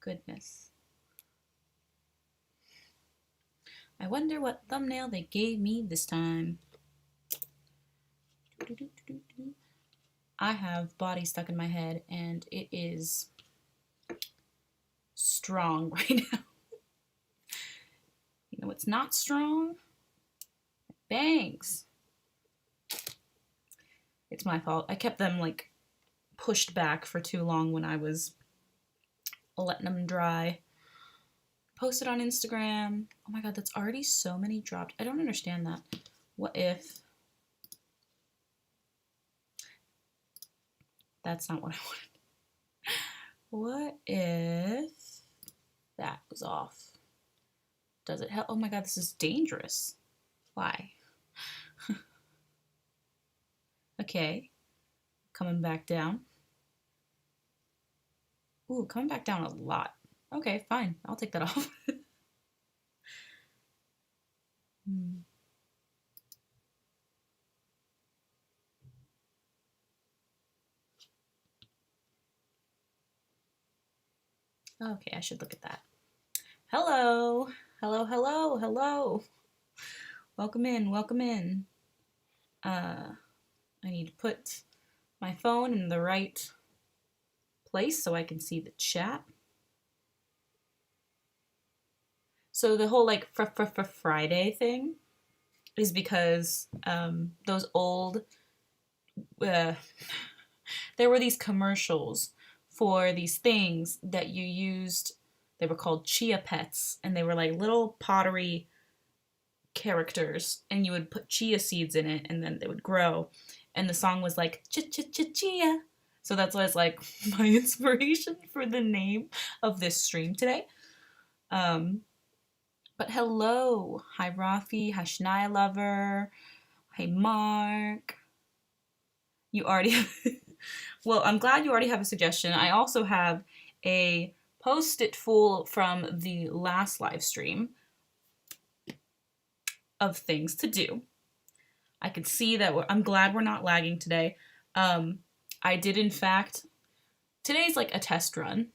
goodness. I wonder what thumbnail they gave me this time. I have body stuck in my head and it is strong right now. You know what's not strong? Bangs. It's my fault. I kept them like pushed back for too long when I was letting them dry. Posted on Instagram. Oh my god, that's already so many dropped. I don't understand that. What if... That's not what I wanted. What if that was off? Does it help? Oh my god, this is dangerous. Why? Okay. Coming back down. Ooh, coming back down a lot. Okay, fine. I'll take that off. Okay, I should look at that. Hello. Hello, hello, hello. Welcome in, welcome in. I need to put my phone in the right place so I can see the chat. So the whole like Friday thing is because those old, there were these commercials for these things that you used. They were called chia pets, and they were like little pottery characters, and you would put chia seeds in it, and then they would grow. And the song was like chia. So that's why it's like my inspiration for the name of this stream today. But hello, hi Rafi, hi Shania Lover, hey Mark. You already have well, I'm glad you already have a suggestion. I also have a post-it full from the last live stream of things to do. I can see that I'm glad we're not lagging today. I did, in fact, today's like a test run,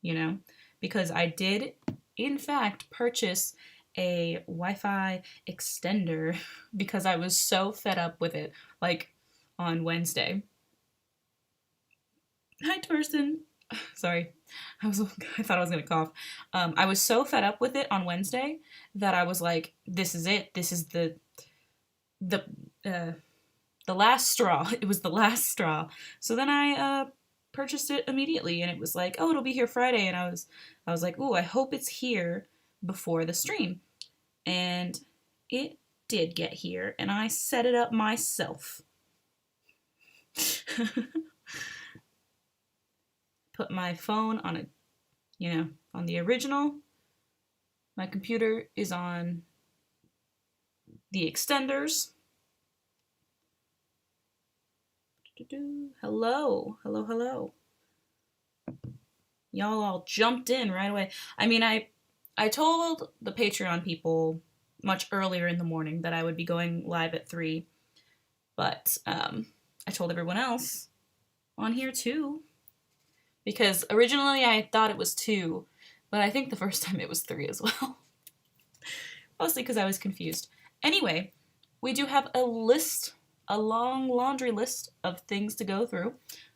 you know, because I did, in fact, purchase a Wi-Fi extender because I was so fed up with it, like, on Wednesday. Hi, Torsten. Sorry, I thought I was gonna cough. I was so fed up with it on Wednesday that I was like, this is it. This is the last straw. It was the last straw. So then I purchased it immediately, and it was like, oh, it'll be here Friday, and I was like, ooh, I hope it's here before the stream, and it did get here, and I set it up myself. Put my phone on a, you know, on the original. My computer is on the extenders. Hello, hello, hello. Y'all all jumped in right away. I mean, I told the Patreon people much earlier in the morning that I would be going live at 3, but I told everyone else on here too, because originally I thought it was 2, but I think the first time it was 3 as well. Mostly because I was confused. Anyway, we do have a list, a long laundry list of things to go through.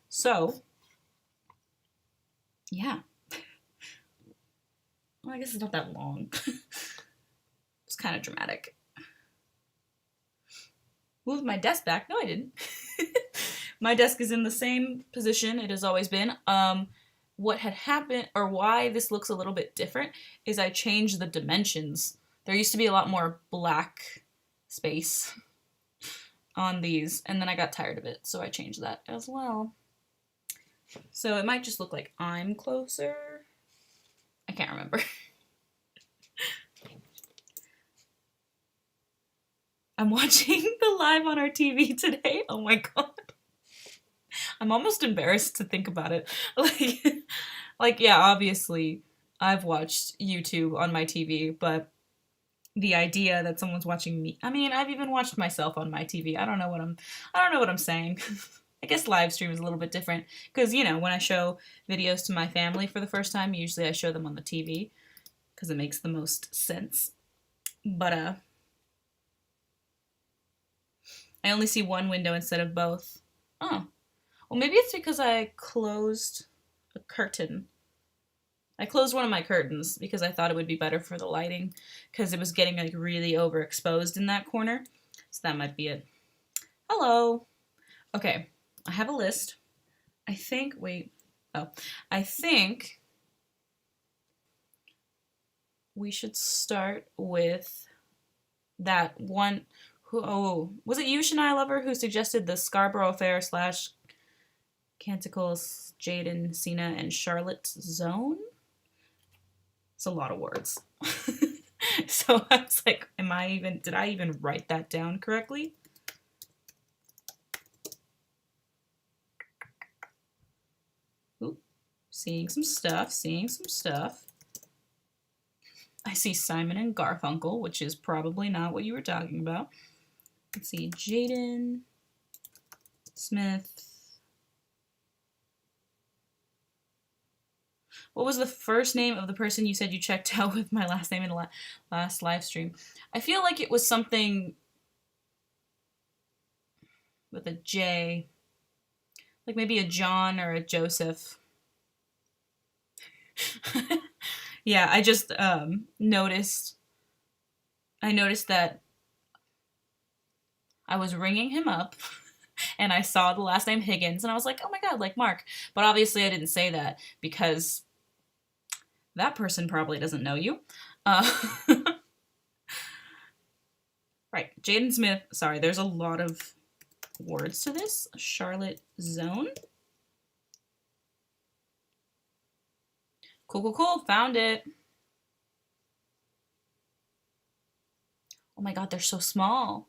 So, yeah. Well, I guess it's not that long. It's kind of dramatic. Moved my desk back. No, I didn't. My desk is in the same position it has always been. What had happened, or why this looks a little bit different, is I changed the dimensions. There used to be a lot more black space on these, and then I got tired of it, so I changed that as well. So it might just look like I'm closer. I can't remember. I'm watching the live on our TV today. Oh my god. I'm almost embarrassed to think about it. Like yeah, obviously I've watched YouTube on my TV, but the idea that someone's watching me. I mean, I've even watched myself on my TV. I don't know what I'm saying. I guess live stream is a little bit different because, you know, when I show videos to my family for the first time, usually I show them on the TV because it makes the most sense. But I only see one window instead of both. Oh, well, maybe it's because I closed a curtain. I closed one of my curtains because I thought it would be better for the lighting because it was getting like really overexposed in that corner. So that might be it. Hello. Okay, I have a list. I think we should start with that one. Was it you, Shania Lover, who suggested the Scarborough Affair / Canticles, Jaden, Cena, and Charlotte Zone? It's a lot of words. So I was like, did I even write that down correctly? Ooh, seeing some stuff. I see Simon and Garfunkel, which is probably not what you were talking about. Let's see, Jaden Smith. What was the first name of the person you said you checked out with my last name in the last live stream? I feel like it was something with a J. Like maybe a John or a Joseph. Yeah, I just noticed that I was ringing him up and I saw the last name Higgins and I was like, oh my god, like Mark. But obviously I didn't say that because that person probably doesn't know you. Right, Jaden Smith. Sorry, there's a lot of words to this. Charlotte Zone. Cool. Found it. Oh my god, they're so small.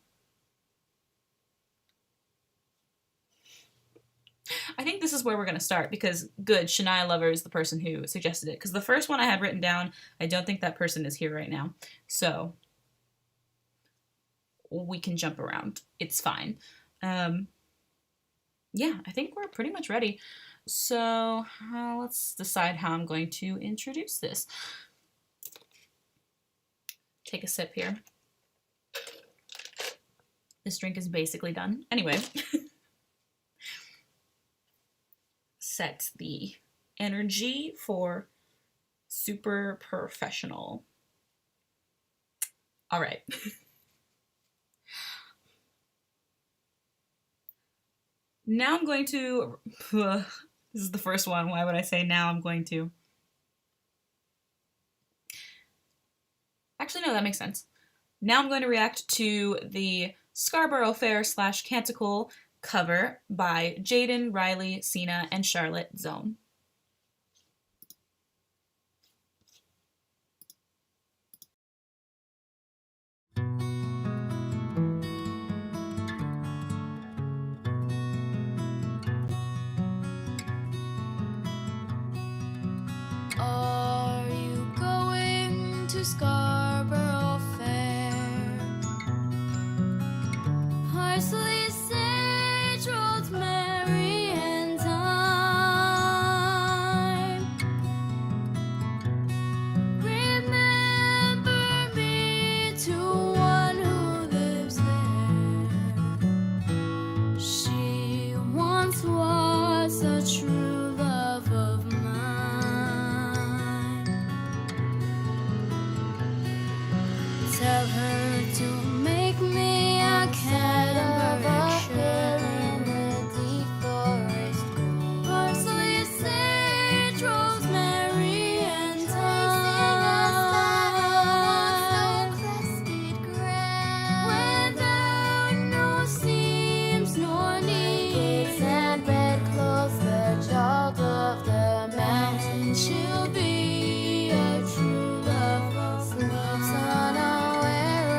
I think this is where we're going to start because, good, Shania Lover is the person who suggested it. Because the first one I had written down, I don't think that person is here right now. So, we can jump around. It's fine. Yeah, I think we're pretty much ready. So, let's decide how I'm going to introduce this. Take a sip here. This drink is basically done. Anyway. Set the energy for super professional. All right. Now I'm going to, this is the first one. Why would I say now I'm going to? Actually, no, that makes sense. Now I'm going to react to the Scarborough Fair / Canticle cover by Jaden, Riley, Cena, and Charlotte Zone. Are you going to Scarborough Fair? Parsley, sage, rosemary, and thyme. Remember me to one who lives there. She once was a true love of mine. Tell her to make me a Canterbury in the deep forest green. Parsley, sage, rosemary, and thyme. Snow-crested ground, without no seams nor needs, and bedclothes the child of the mountain. She'll be a true love, sleeps unaware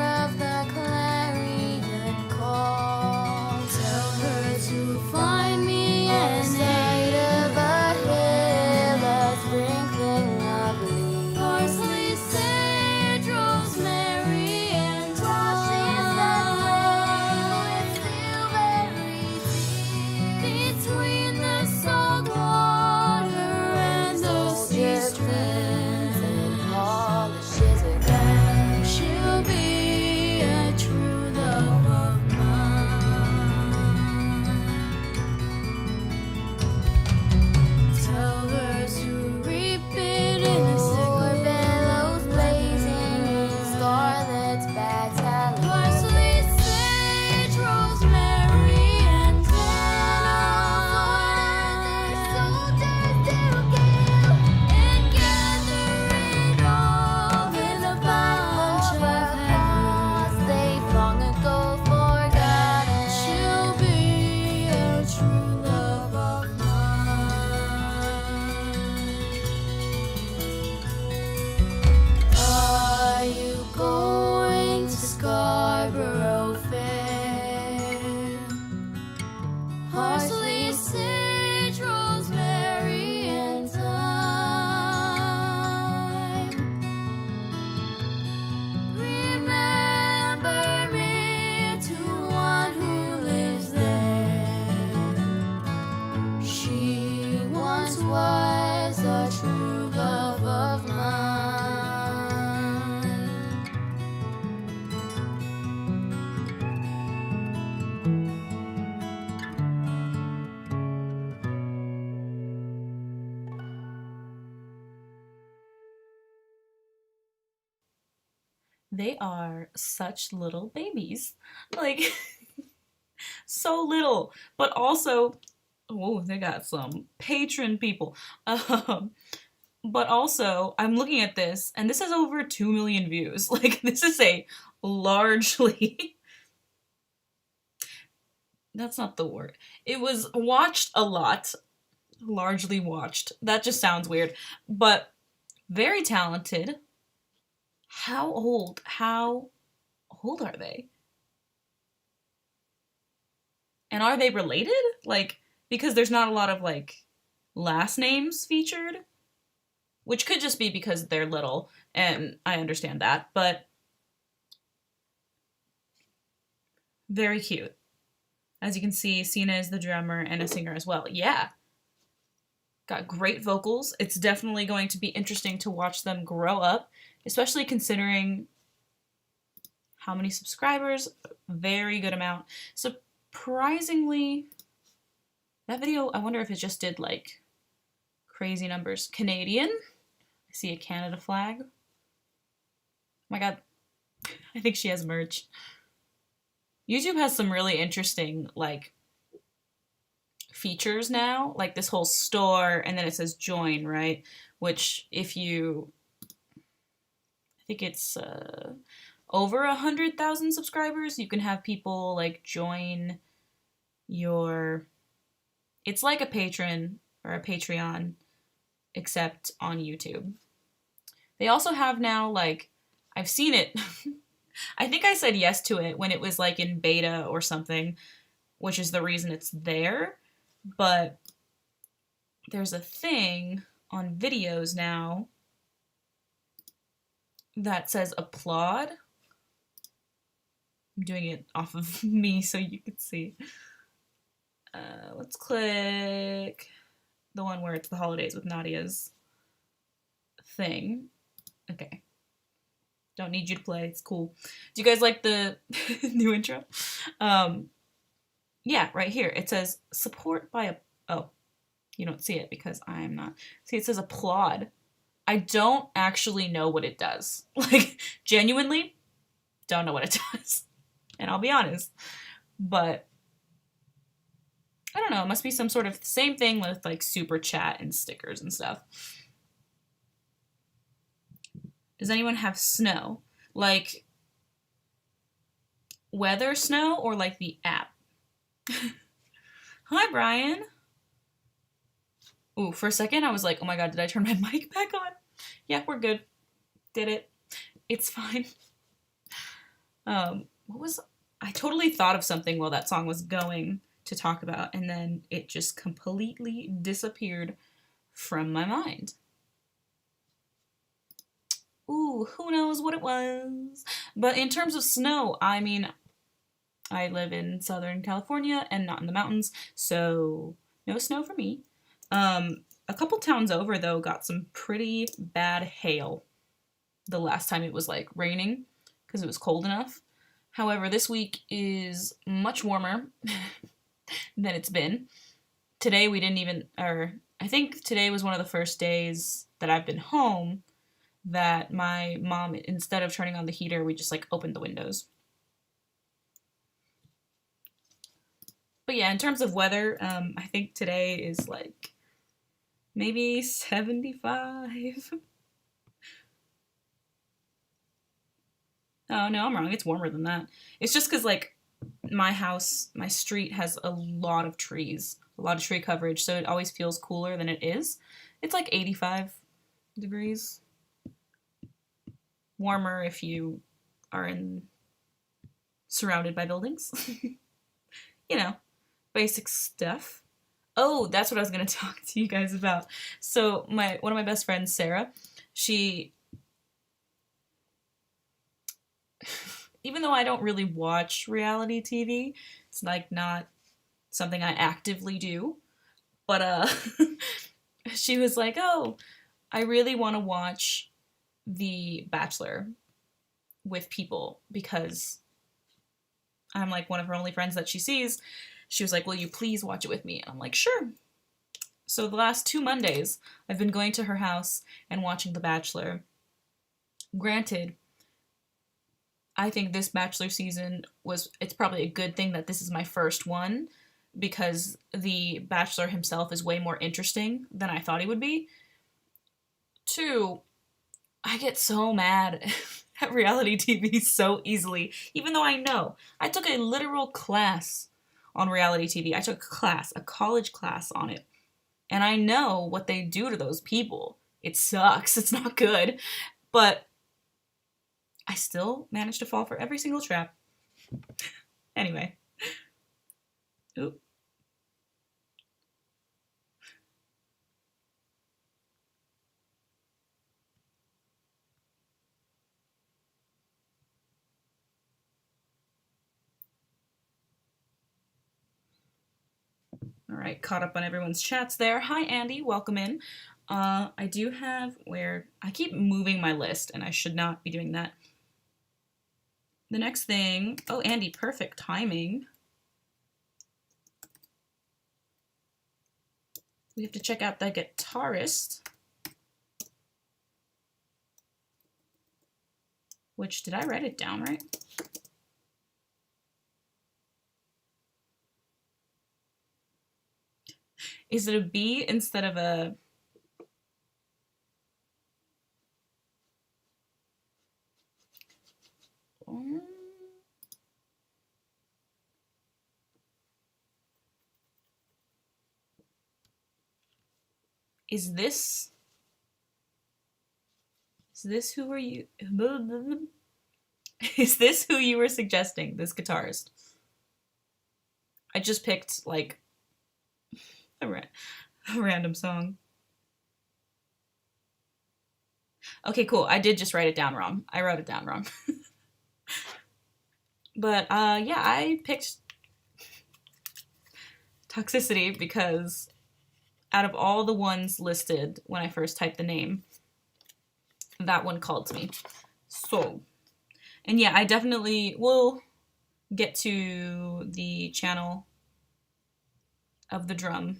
They are such little babies. Like, so little. But also, oh, they got some patron people. Um, but also, I'm looking at this, and this has over 2 million views. Like, this is a largely. That's not the word. It was watched a lot. Largely watched. That just sounds weird. But very talented. How old? How old are they? And are they related? Like, because there's not a lot of, like, last names featured, which could just be because they're little, and I understand that, but very cute. As you can see, Cena is the drummer and a singer as well. Yeah. Got great vocals. It's definitely going to be interesting to watch them grow up, especially considering how many subscribers. Very good amount. Surprisingly, that video, I wonder if it just did like crazy numbers. Canadian. I see a Canada flag. Oh my god. I think she has merch. YouTube has some really interesting like features now, like this whole store, and then it says join, right? Which if you, I think it's over 100,000 subscribers, you can have people like join your, it's like a patron or a Patreon, except on YouTube. They also have now, like, I've seen it. I think I said yes to it when it was like in beta or something, which is the reason it's there. But there's a thing on videos now that says applaud. I'm doing it off of me so you can see. Let's click the one where it's the holidays with Nadia's thing. Okay. Don't need you to play. It's cool. Do you guys like the new intro? Yeah, right here. It says support by a... Oh, you don't see it because I'm not... See, it says applaud. I don't actually know what it does. Like, genuinely, don't know what it does. And I'll be honest. But, I don't know. It must be some sort of same thing with, like, super chat and stickers and stuff. Does anyone have snow? Like, weather snow or, like, the app? Hi, Brian. Ooh, for a second, I was like, oh my god, did I turn my mic back on? Yeah, we're good. Did it. It's fine. I totally thought of something while that song was going to talk about, and then it just completely disappeared from my mind. Ooh, who knows what it was? But in terms of snow, I mean, I live in Southern California and not in the mountains, so no snow for me. A couple towns over, though, got some pretty bad hail the last time it was, like, raining, because it was cold enough. However, this week is much warmer than it's been. Today we didn't even, or I think today was one of the first days that I've been home that my mom, instead of turning on the heater, we just, like, opened the windows. But yeah, in terms of weather, I think today is, like, maybe 75. Oh, no, I'm wrong. It's warmer than that. It's just because, like, my house, my street has a lot of trees, a lot of tree coverage, so it always feels cooler than it is. It's like 85 degrees. Warmer if you are surrounded by buildings. You know, basic stuff. Oh, that's what I was going to talk to you guys about. So one of my best friends, Sarah, she... Even though I don't really watch reality TV, it's like not something I actively do, but she was like, oh, I really want to watch The Bachelor with people because I'm like one of her only friends that she sees. She was like, will you please watch it with me? And I'm like, sure. So the last 2 Mondays, I've been going to her house and watching The Bachelor. Granted, I think this Bachelor season it's probably a good thing that this is my first one because the Bachelor himself is way more interesting than I thought he would be. Two, I get so mad at reality TV so easily, even though I know. I took a literal class on reality TV. I took a college class on it. And I know what they do to those people. It sucks. It's not good. But I still managed to fall for every single trap. Anyway. Oop. All right, caught up on everyone's chats there. Hi, Andy. Welcome in. I do have where I keep moving my list, and I should not be doing that. The next thing, oh, Andy, perfect timing. We have to check out the guitarist. Which, did I write it down right? Is it a B instead of a... Is this who were you... Is this who you were suggesting, this guitarist? I just picked, like, a random song. Okay, cool. I did just write it down wrong. I wrote it down wrong. But, yeah, I picked Toxicity because out of all the ones listed when I first typed the name, that one called to me. So, and yeah, I definitely will get to the channel of the drum.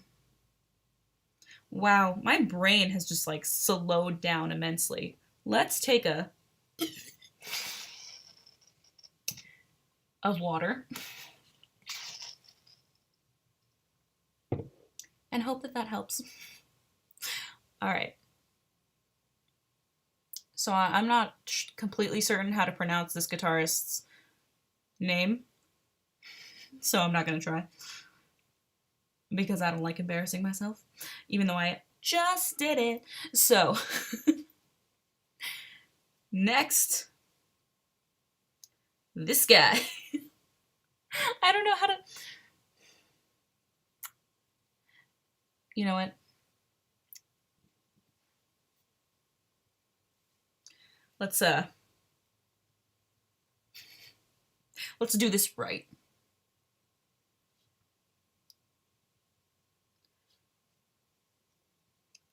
Wow, my brain has just like slowed down immensely. Let's take a of water and hope that that helps. All right. So I'm not completely certain how to pronounce this guitarist's name, so I'm not gonna try because I don't like embarrassing myself, even though I just did it. So next, this guy. I don't know how to... You know what? Let's do this right.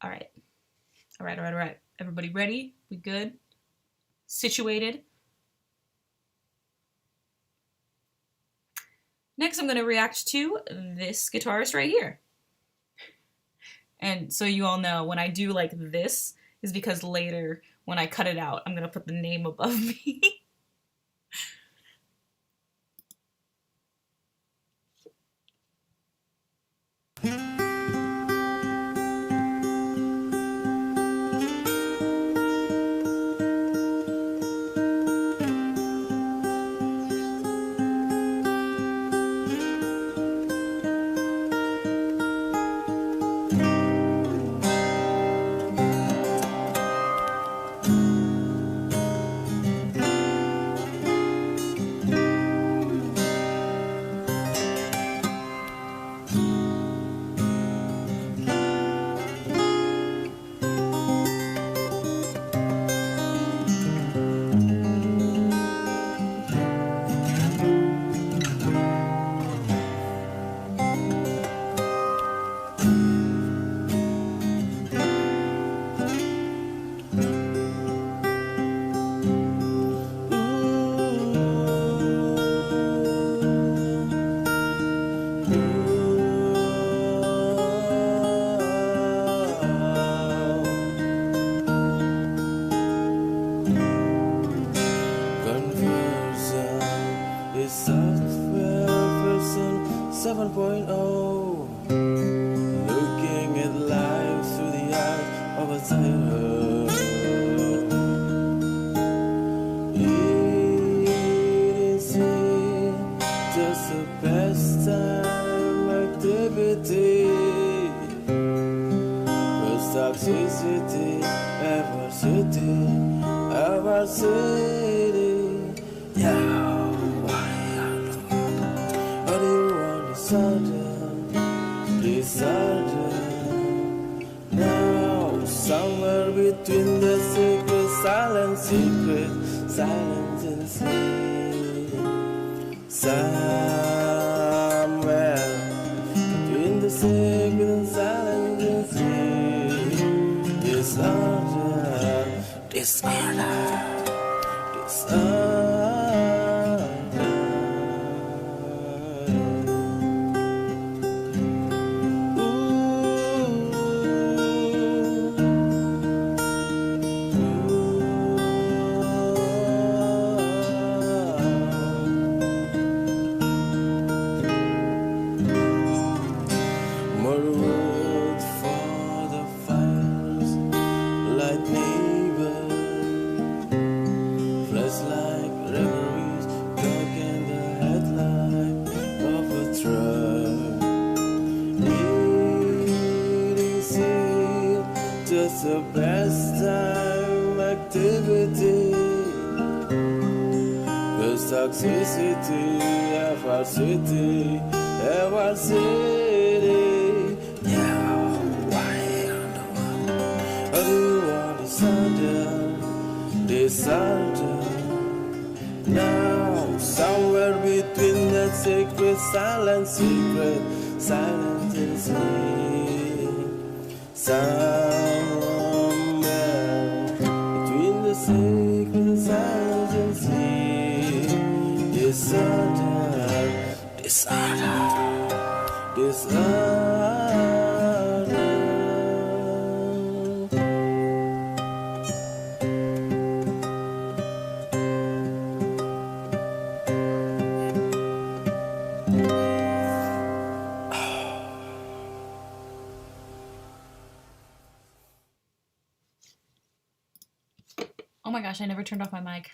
All right. All right. Everybody ready? We good? Situated? Next, I'm going to react to this guitarist right here. And so you all know, when I do like this, is because later, when I cut it out, I'm going to put the name above me. ever city. Yeah, what do you want to sudden, now, somewhere between the secret, silence and sleep. Somewhere between the secret and silence and sleep. Disorder, disorder. More wood for the fires, light neighbor, flash like reveries, dark in the headlight of a truck. Eating seed, just a pastime activity. Cause toxicity, ever city. Yeah, why on the one? How do you want disorder? Now, somewhere between that secret, silence and sleep. Somewhere between the secret, silence and sleep. Disorder. Oh my gosh, I never turned off my mic.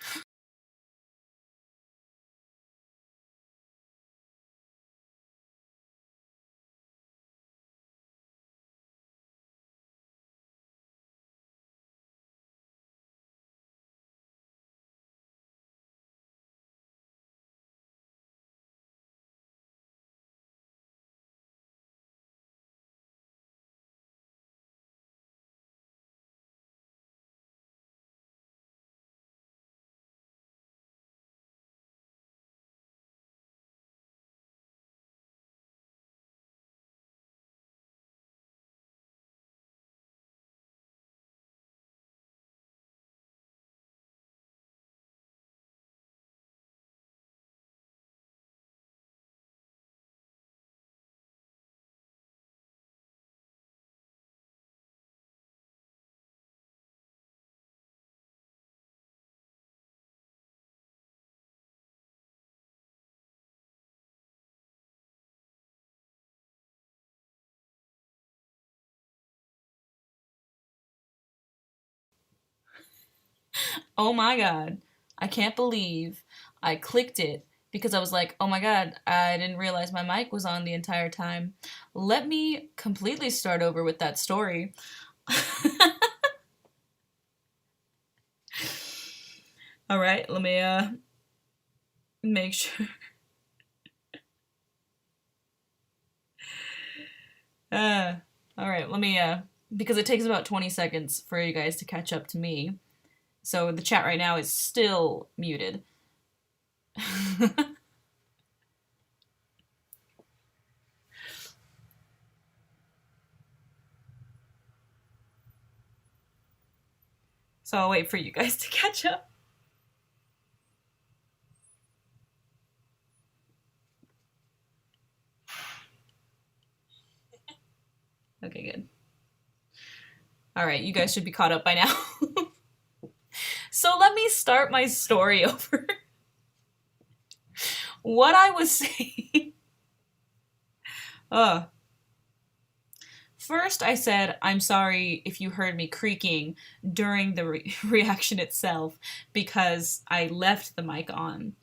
Oh my god. I can't believe I clicked it because I was like, oh my god, I didn't realize my mic was on the entire time. Let me completely start over with that story. All right, let me make sure. All right, let me because it takes about 20 seconds for you guys to catch up to me. So the chat right now is still muted. So I'll wait for you guys to catch up. Okay, good. All right, you guys should be caught up by now. So let me start my story over. What I was saying. First, I said, I'm sorry if you heard me creaking during the reaction itself because I left the mic on.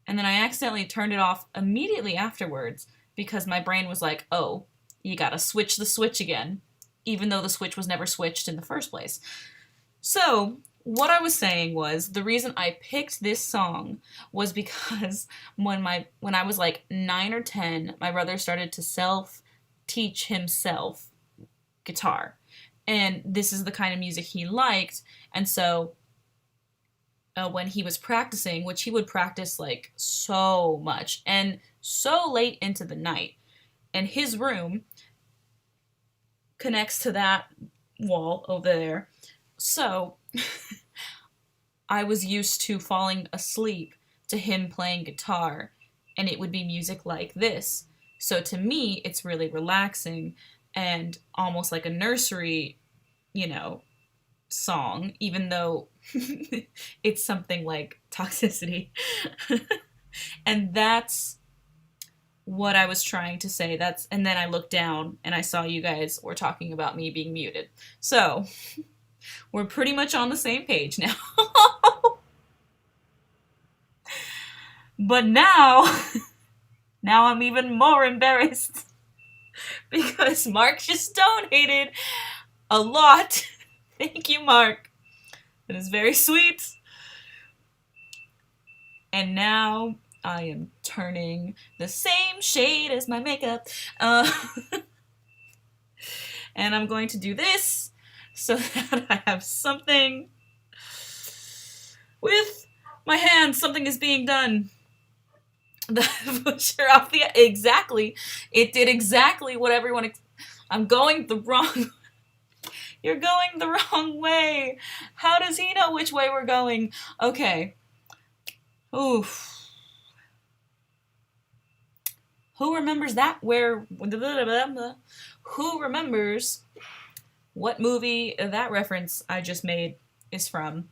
And then I accidentally turned it off immediately afterwards because my brain was like, oh, you gotta switch the switch again, even though the switch was never switched in the first place. So what I was saying was the reason I picked this song was because when I was like 9 or 10, my brother started to self teach himself guitar. And this is the kind of music he liked. And so when he was practicing, which he would practice like so much and so late into the night, and his room connects to that wall over there. So I was used to falling asleep to him playing guitar, and it would be music like this. So to me, it's really relaxing and almost like a nursery, you know, song, even though it's something like toxicity. And that's what I was trying to say. And then I looked down and I saw you guys were talking about me being muted. So we're pretty much on the same page now. But now I'm even more embarrassed because Mark just donated a lot. Thank you, Mark. That is very sweet. And now I am turning the same shade as my makeup. And I'm going to do this so that I have something with my hands. Something is being done. The pusher off the... Exactly. It did exactly what everyone... I'm going the wrong... You're going the wrong way. How does he know which way we're going? Okay. Oof. Who remembers that? Who remembers what movie that reference I just made is from?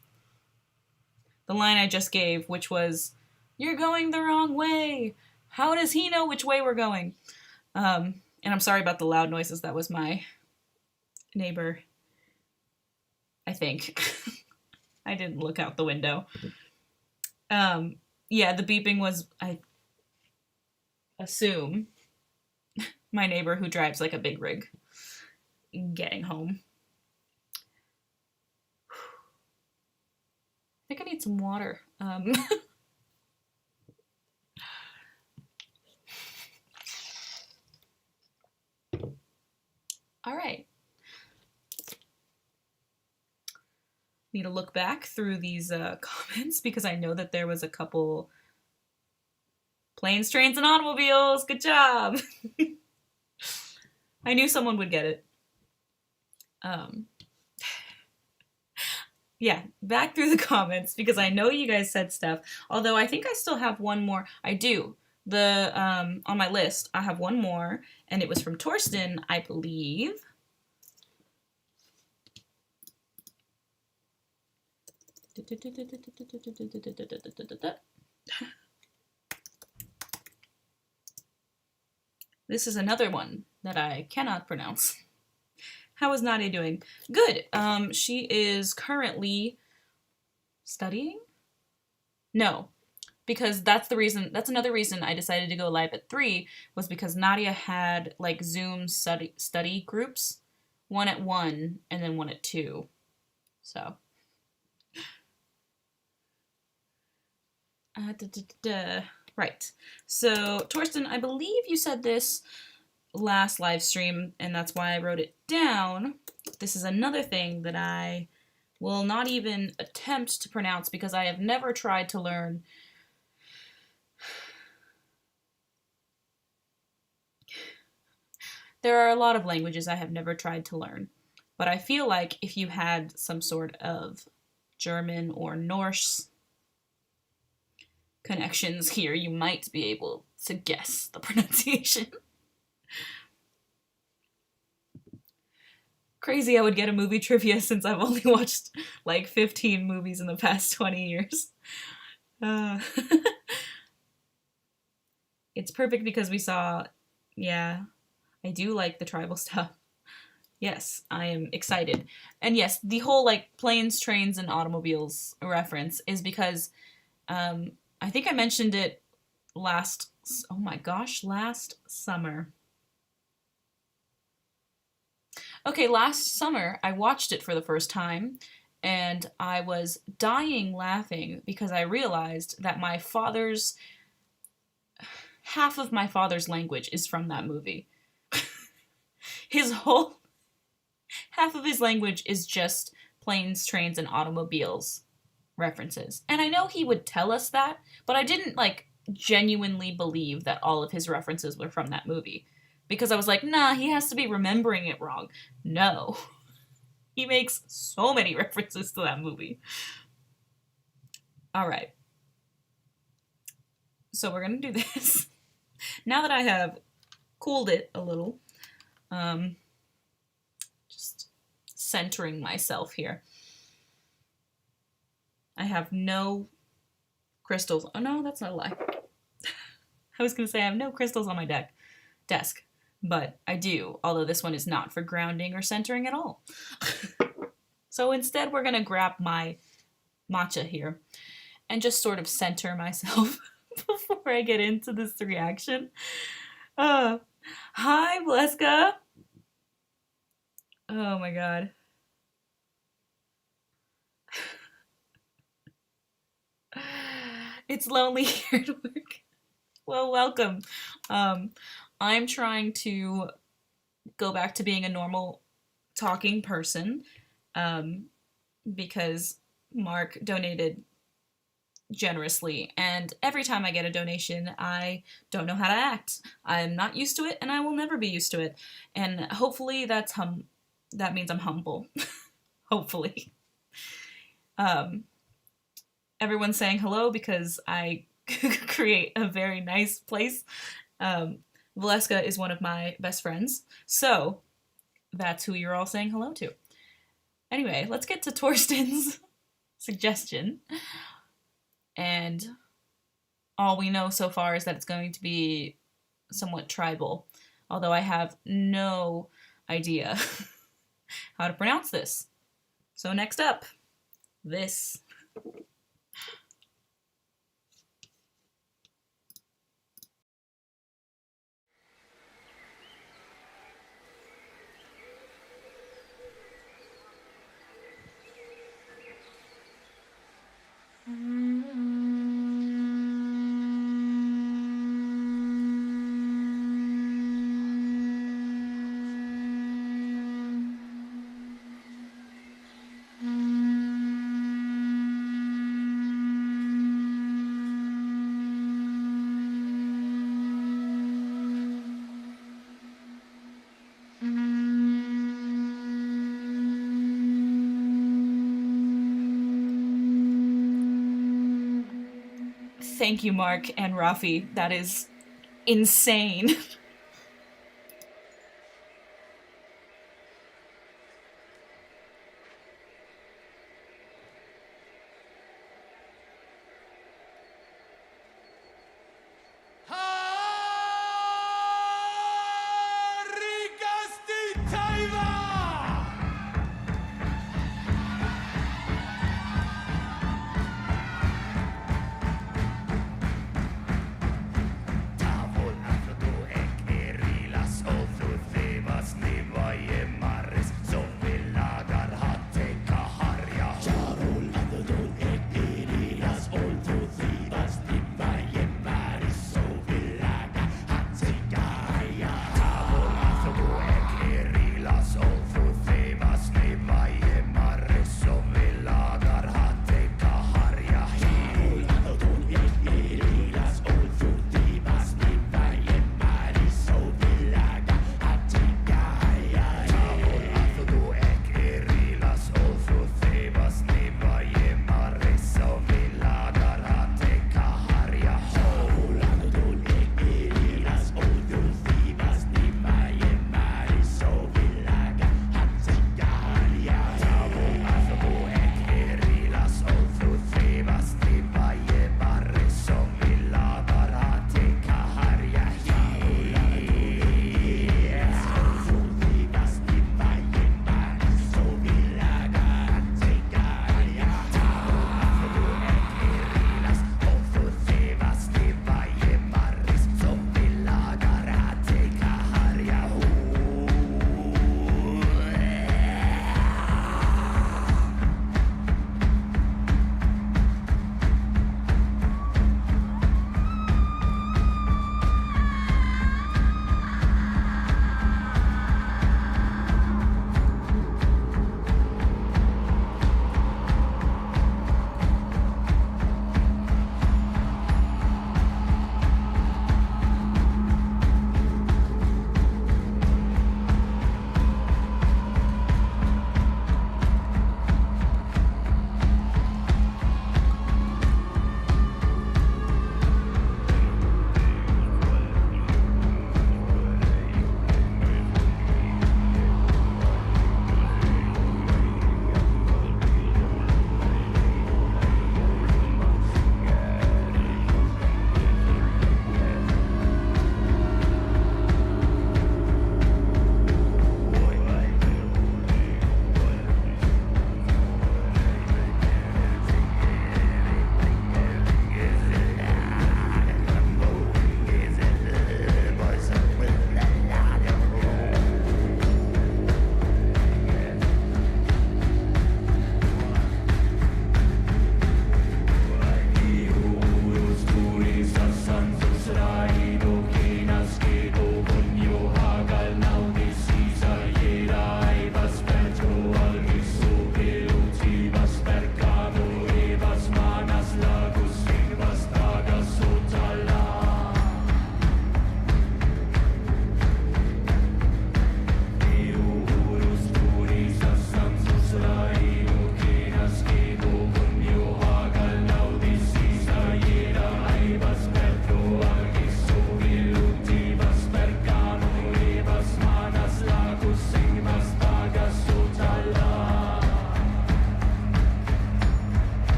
The line I just gave, which was, "You're going the wrong way. How does he know which way we're going?" And I'm sorry about the loud noises. That was my neighbor, I think. I didn't look out the window. Yeah, the beeping was, I assume, my neighbor who drives like a big rig getting home. I think I need some water. All right. Need to look back through these comments because I know that there was a couple planes, trains, and automobiles. Good job. I knew someone would get it. Yeah, back through the comments because I know you guys said stuff. Although I think I still have one more. I do. The on my list, I have one more, and it was from Torsten, I believe. This is another one that I cannot pronounce. How is Nadia doing? Good. She is currently studying? No, because that's another reason I decided to go live at 3 was because Nadia had like Zoom study groups, one at 1 and then one at 2. So. Right. So, Torsten, I believe you said this last live stream, and that's why I wrote it down. This is another thing that I will not even attempt to pronounce because I have never tried to learn. There are a lot of languages I have never tried to learn, but I feel like if you had some sort of German or Norse connections here, you might be able to guess the pronunciation. Crazy I would get a movie trivia since I've only watched like 15 movies in the past 20 years. It's perfect because we saw, yeah, I do like the tribal stuff. Yes, I am excited. And yes, the whole like planes, trains, and automobiles reference is because I think I mentioned it last summer. Okay, last summer I watched it for the first time, And I was dying laughing because I realized that half of my father's language is from that movie. His whole half of his language is just planes, trains, and automobiles references. And I know he would tell us that, but I didn't like genuinely believe that all of his references were from that movie. Because I was like, nah, he has to be remembering it wrong. No. He makes so many references to that movie. All right. So we're going to do this. Now that I have cooled it a little, just centering myself here. I have no crystals. Oh no, that's not a lie. I was going to say I have no crystals on my desk, but I do, although this one is not for grounding or centering at all. So instead, we're going to grab my matcha here and just sort of center myself before I get into this reaction. Hi, Bleska. Oh my god. It's lonely here at work. Well, welcome. I'm trying to go back to being a normal talking person because Mark donated generously, and every time I get a donation, I don't know how to act. I'm not used to it, and I will never be used to it. And hopefully that means I'm humble. Hopefully. Everyone's saying hello because I create a very nice place. Valeska is one of my best friends, so that's who you're all saying hello to. Anyway, let's get to Torsten's suggestion. And all we know so far is that it's going to be somewhat tribal, although I have no idea how to pronounce this. So next up, this. Thank you, Mark and Rafi. That is insane.